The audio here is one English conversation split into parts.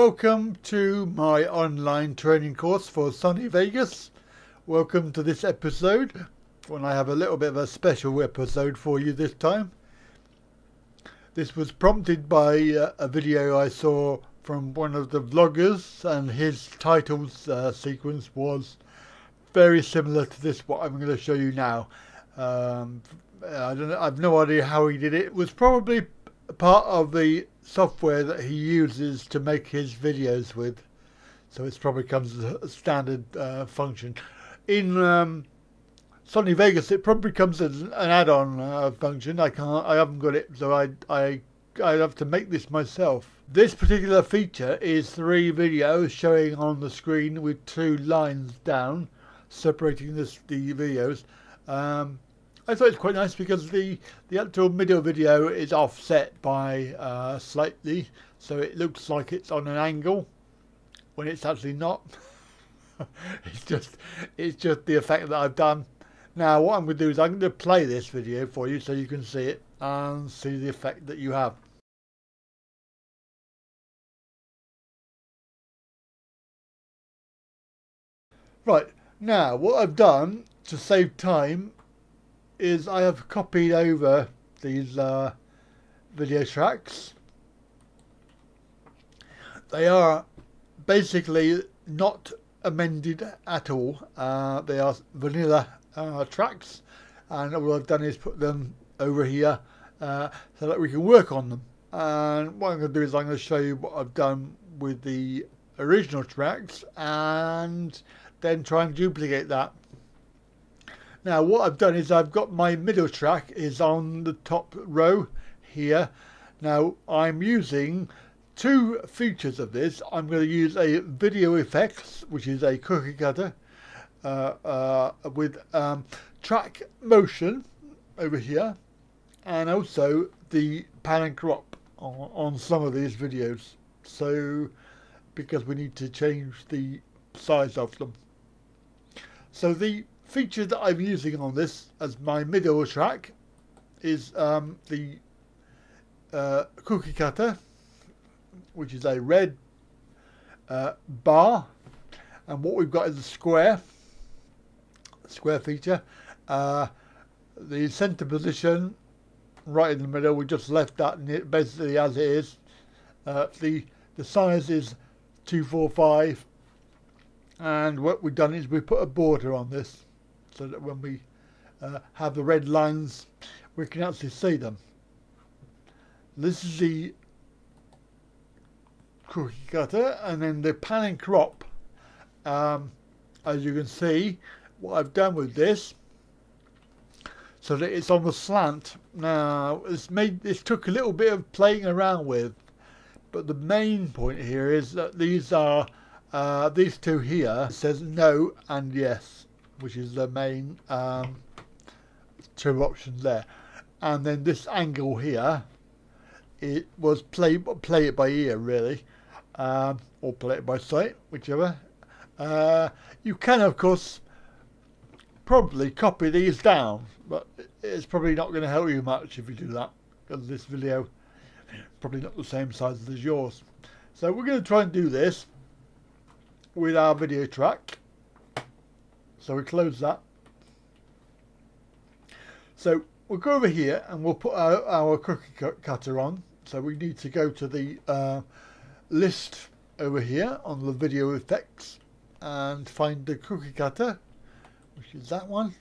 welcome to my online training course for Sony Vegas. Welcome to this episode, when I have a little bit of a special episode for you this time. This was prompted by a video I saw from one of the vloggers, and his titles sequence was very similar to this, what I'm going to show you now. I don't know, I've no idea how he did it. It was probably part of the software that he uses to make his videos with, so it probably comes as a standard function. In Sony Vegas it probably comes as an add-on function. I haven't got it, so I have to make this myself. This particular feature is 3 videos showing on the screen with 2 lines down separating the videos. I thought it's quite nice because the actual middle video is offset by slightly, so it looks like it's on an angle when it's actually not. it's just the effect that I've done. Now what I'm going to do is I'm going to play this video for you so you can see it and see the effect that you have. Right, now what I've done to save time is I have copied over these video tracks. They are basically not amended at all. They are vanilla tracks, and all I've done is put them over here so that we can work on them. And what I'm going to do is I'm going to show you what I've done with the original tracks and then try and duplicate that. Now what I've done is I've got my middle track is on the top row here. Now I'm using 2 features of this. I'm going to use a video effects, which is a cookie cutter with track motion over here, and also the pan and crop on some of these videos, so because we need to change the size of them. So the feature that I'm using on this as my middle track is the cookie cutter, which is a red bar, and what we've got is a square feature. The center position right in the middle, we just left that basically as it is. The size is 245, and what we've done is we put a border on this so that when we have the red lines we can actually see them. This is the cookie cutter, and then the pan and crop, as you can see what I've done with this so that it's on the slant. Now this took a little bit of playing around with, but the main point here is that these are these 2 here, it says no and yes, which is the main 2 options there, and then this angle here, it was play it by ear really, or play it by sight, whichever. You can of course probably copy these down, but it's probably not going to help you much if you do that, because this video is probably not the same size as yours. So we're going to try and do this with our video track. So we close that. So we'll go over here and we'll put our cookie cutter on. So we need to go to the list over here on the video effects and find the cookie cutter, which is that one.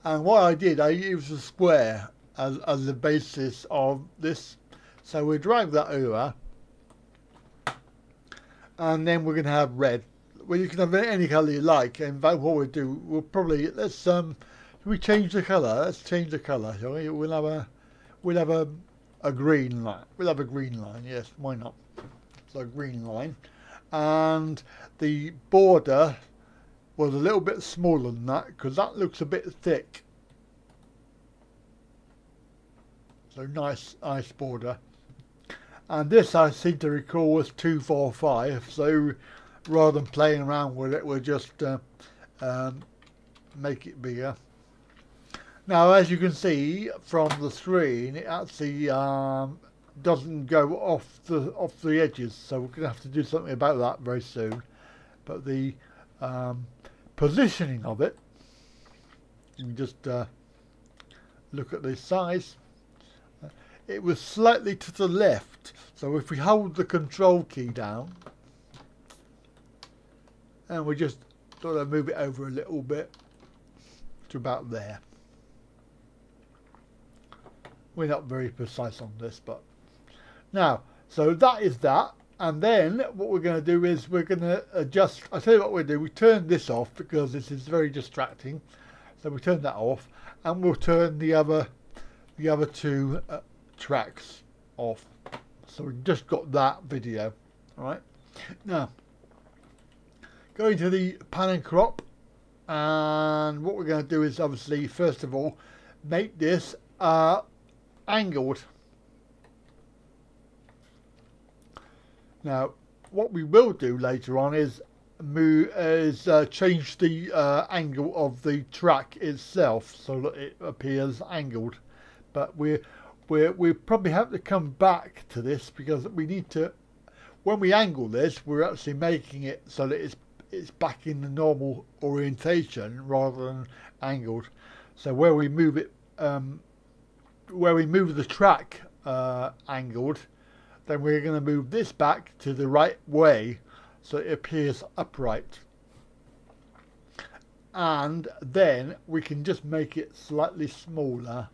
And what I did, I used a square as the basis of this. So we drag that over, and then we're going to have red. Well, you can have any colour you like. In fact, what we'll do, we'll probably should we change the colour? Let's change the colour, shall we? We'll have a green line. We'll have a green line. Yes, why not? So a green line, and the border was a little bit smaller than that because that looks a bit thick. So nice border. And this, I seem to recall, was 245. So rather than playing around with it, we'll just make it bigger. Now, as you can see from the screen, it actually doesn't go off the edges, so we're going to have to do something about that very soon. But the positioning of it, you can just look at the size. It was slightly to the left, so if we hold the control key down and we just sort of move it over a little bit to about there. We're not very precise on this, but now, so that is that. And then what we're going to do is we're going to adjust. I'll tell you what we'll do. We turn this off because this is very distracting. So we turn that off, and we'll turn the other two tracks off. So we've just got that video. All right. Now, going to the pan and crop, and what we're going to do is obviously first of all make this angled. Now, what we will do later on is change the angle of the track itself so that it appears angled. But we probably have to come back to this because we need to. When we angle this, we're actually making it so that it's back in the normal orientation rather than angled. So where we move it, where we move the track angled, then we're going to move this back to the right way so it appears upright. And then we can just make it slightly smaller.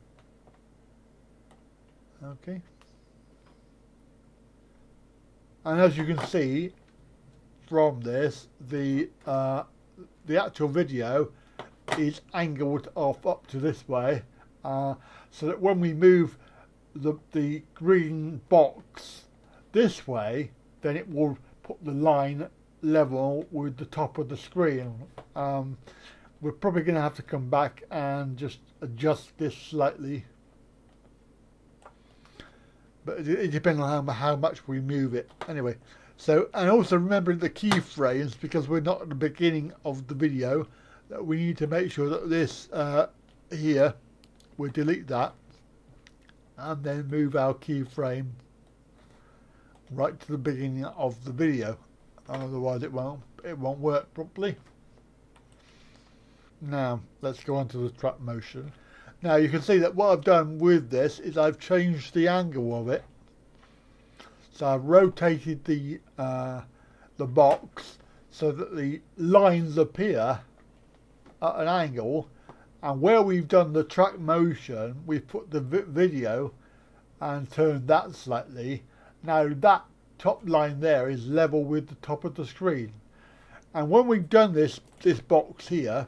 Okay. And as you can see from this, the actual video is angled off up to this way, so that when we move the green box this way, then it will put the line level with the top of the screen. We're probably going to have to come back and just adjust this slightly, but it depends on how much we move it anyway. So, and also remembering the keyframes, because we're not at the beginning of the video, that we need to make sure that this here, we delete that and then move our keyframe right to the beginning of the video, otherwise it won't work properly. Now let's go on to the track motion. Now you can see that what I've done with this is I've changed the angle of it. So I've rotated the box so that the lines appear at an angle, and where we've done the track motion, we've put the video and turned that slightly. Now that top line there is level with the top of the screen. And when we've done this box here,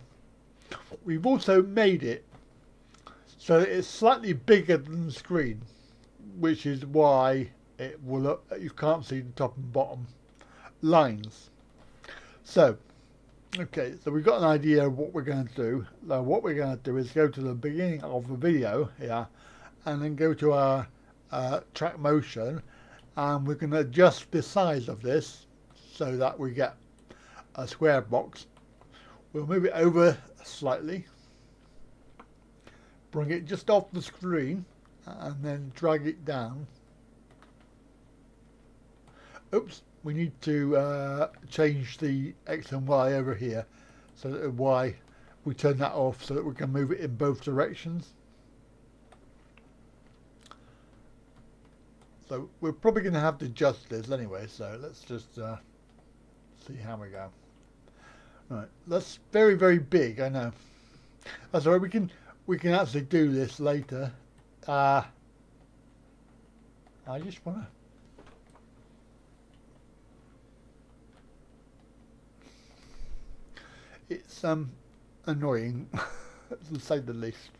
we've also made it so that it's slightly bigger than the screen, which is why it will look, you can't see the top and bottom lines. So, okay, so we've got an idea of what we're going to do. Now what we're going to do is go to the beginning of the video here, and then go to our track motion, and we're going to adjust the size of this so that we get a square box. We'll move it over slightly, bring it just off the screen, and then drag it down. Oops, we need to change the X and Y over here, so that the Y, we turn that off so that we can move it in both directions. So we're probably going to have to adjust this anyway, so let's just see how we go. Right, that's very, very big, I know. That's all right, we can actually do this later. I just want to... It's annoying, to say the least.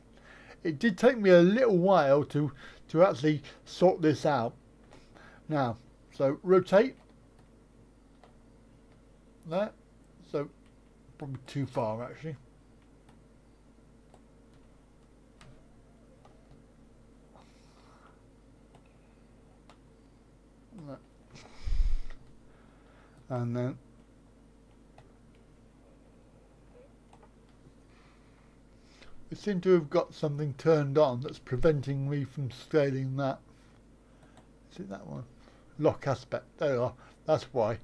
It did take me a little while to actually sort this out. Now, so rotate. That. So probably too far actually. And then we seem to have got something turned on that's preventing me from scaling that. Is it that one? Lock aspect. There you are. That's why.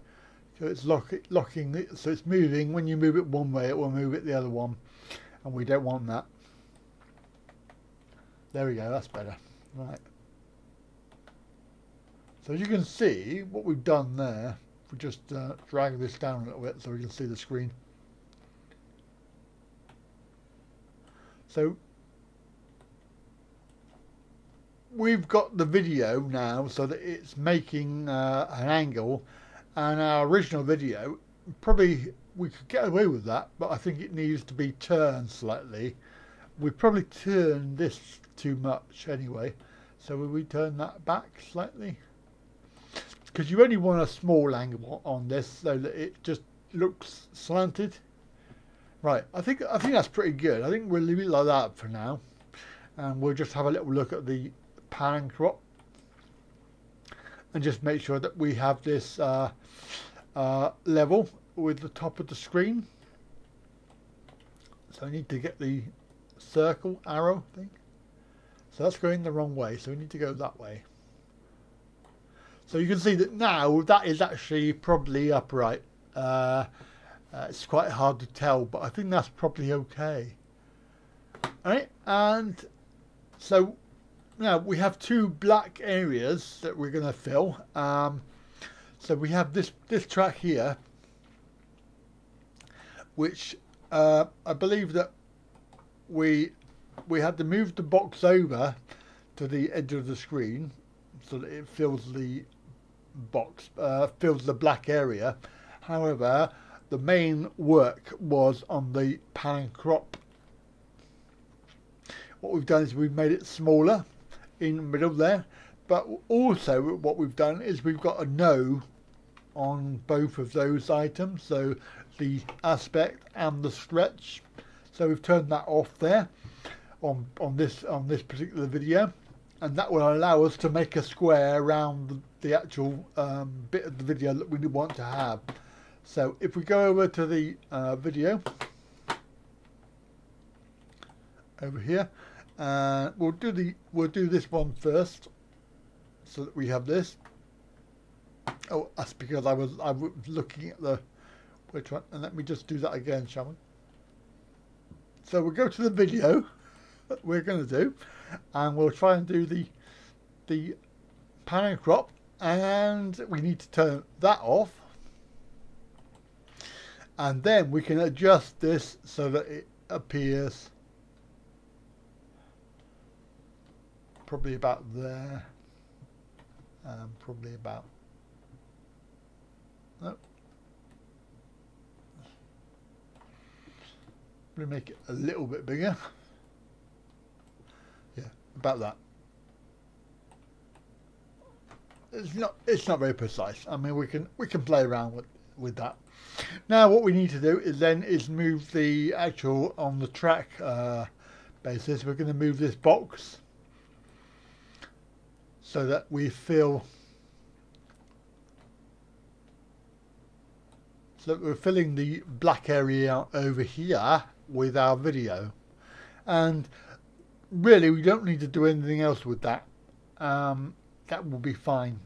So it's locking it, so it's moving. When you move it one way, it will move it the other one, and we don't want that. There we go. That's better. Right. So as you can see, what we've done there, if we just drag this down a little bit so we can see the screen. So we've got the video now so that it's making an angle, and our original video, probably we could get away with that, but I think it needs to be turned slightly. We probably turned this too much anyway, so will we turn that back slightly? Because you only want a small angle on this so that it just looks slanted. Right, I think that's pretty good. I think we'll leave it like that for now, and we'll just have a little look at the pan and crop, and just make sure that we have this level with the top of the screen. So I need to get the circle arrow thing. So that's going the wrong way, so we need to go that way. So you can see that now that is actually probably upright. It's quite hard to tell, but I think that's probably okay. Alright, and so now we have two black areas that we're going to fill. So we have this track here, which I believe that we had to move the box over to the edge of the screen so that it fills the box, fills the black area. However, the main work was on the pan and crop. What we've done is we've made it smaller in the middle there, but also what we've done is we've got a no on both of those items, so the aspect and the stretch. So we've turned that off there on this particular video, and that will allow us to make a square around the actual bit of the video that we want to have. So if we go over to the video over here, we'll do this one first, so that we have this. Oh, that's because I was looking at the which one, and let me just do that again, shall we? So we'll go to the video that we're going to do, and we'll try and do the pan and crop, and we need to turn that off, and then we can adjust this so that it appears probably about there, probably about, no, we'll make it a little bit bigger, yeah, about that. It's not very precise. I mean, we can play around with that. Now what we need to do is move the actual on the track basis. We're going to move this box so that we fill, so that we're filling the black area over here with our video, and really we don't need to do anything else with that. That will be fine.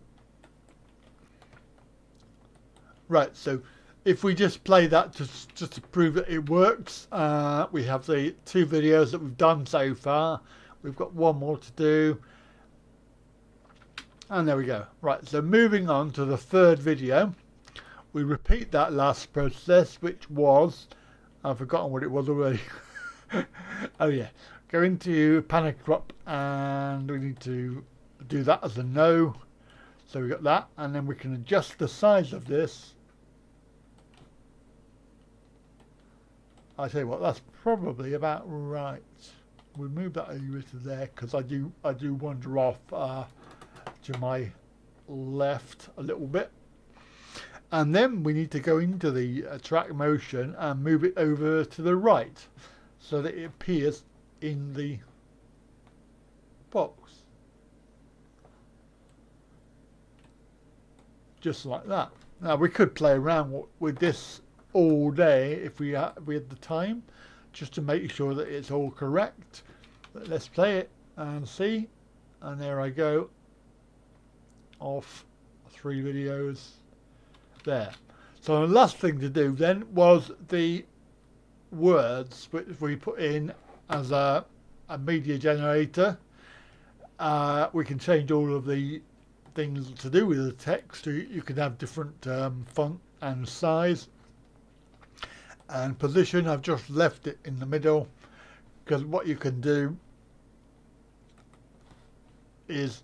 Right, so if we just play that just to prove that it works, we have the two videos that we've done so far. We've got one more to do, and there we go. Right, so moving on to the third video, we repeat that last process, which was, I've forgotten what it was already. Oh yeah, go into pan and crop, and we need to do that as a no. So we got that, and then we can adjust the size of this. I tell you what, that's probably about right. We'll move that over to there, because I do wander off to my left a little bit, and then we need to go into the track motion and move it over to the right so that it appears in the box, just like that. Now we could play around with this all day if we had the time, just to make sure that it's all correct. But let's play it and see. And there I go. off, 3 videos there. So the last thing to do then was the words which we put in as a media generator. We can change all of the things to do with the text. You can have different font and size and position. I've just left it in the middle because what you can do is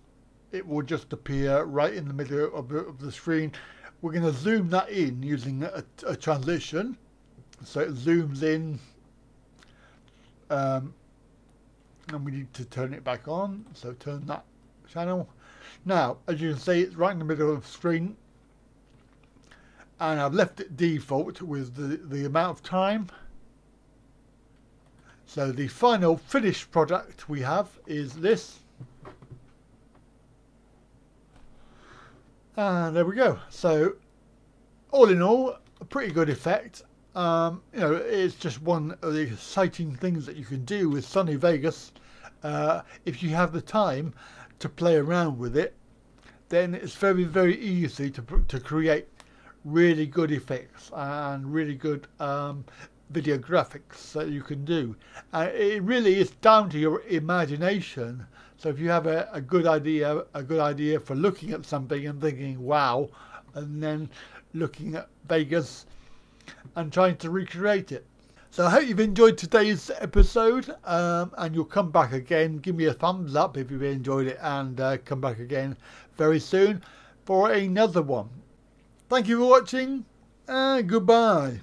it will just appear right in the middle of the screen. We're going to zoom that in using a transition, so it zooms in, and we need to turn it back on, so turn that channel. Now as you can see, it's right in the middle of the screen, and I've left it default with the amount of time. So the final finished product we have is this. And there we go. So all in all, a pretty good effect. You know, it's just one of the exciting things that you can do with Sony Vegas. If you have the time to play around with it, then it's very, very easy to create really good effects and really good video graphics that you can do. It really is down to your imagination. So if you have a good idea for looking at something and thinking wow, and then looking at Vegas and trying to recreate it. So I hope you've enjoyed today's episode, and you'll come back again. Give me a thumbs up if you've enjoyed it, and come back again very soon for another one. Thank you for watching, and goodbye.